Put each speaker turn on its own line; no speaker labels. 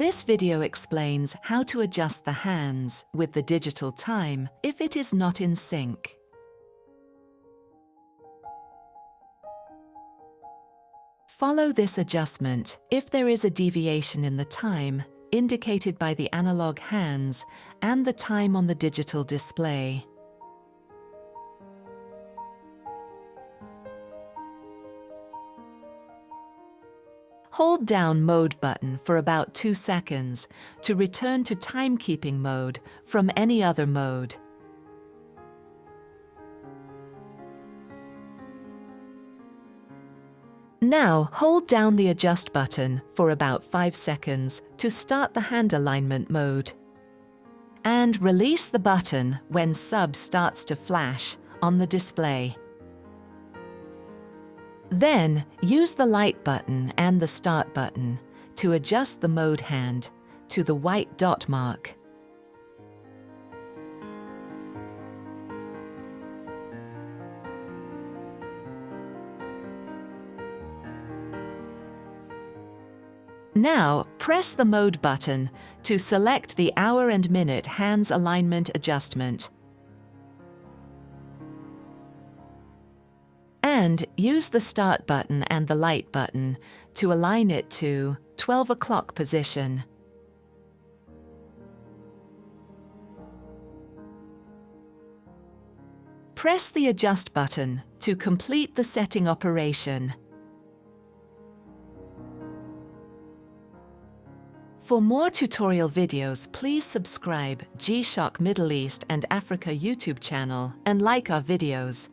This video explains how to adjust the hands with the digital time if it is not in sync. Follow this adjustment if there is a deviation in the time indicated by the analog hands and the time on the digital display. Hold down Mode button for about 2 seconds to return to timekeeping mode from any other mode. Now hold down the Adjust button for about 5 seconds to start the hand alignment mode. And release the button when sub starts to flash on the display. Then, use the Light button and the Start button to adjust the mode hand to the white dot mark. Now, press the Mode button to select the hour and minute hands alignment adjustment. And use the Start button and the Light button to align it to 12 o'clock position. Press the Adjust button to complete the setting operation. For more tutorial videos, please subscribe Gshock Middle East and Africa YouTube channel and like our videos.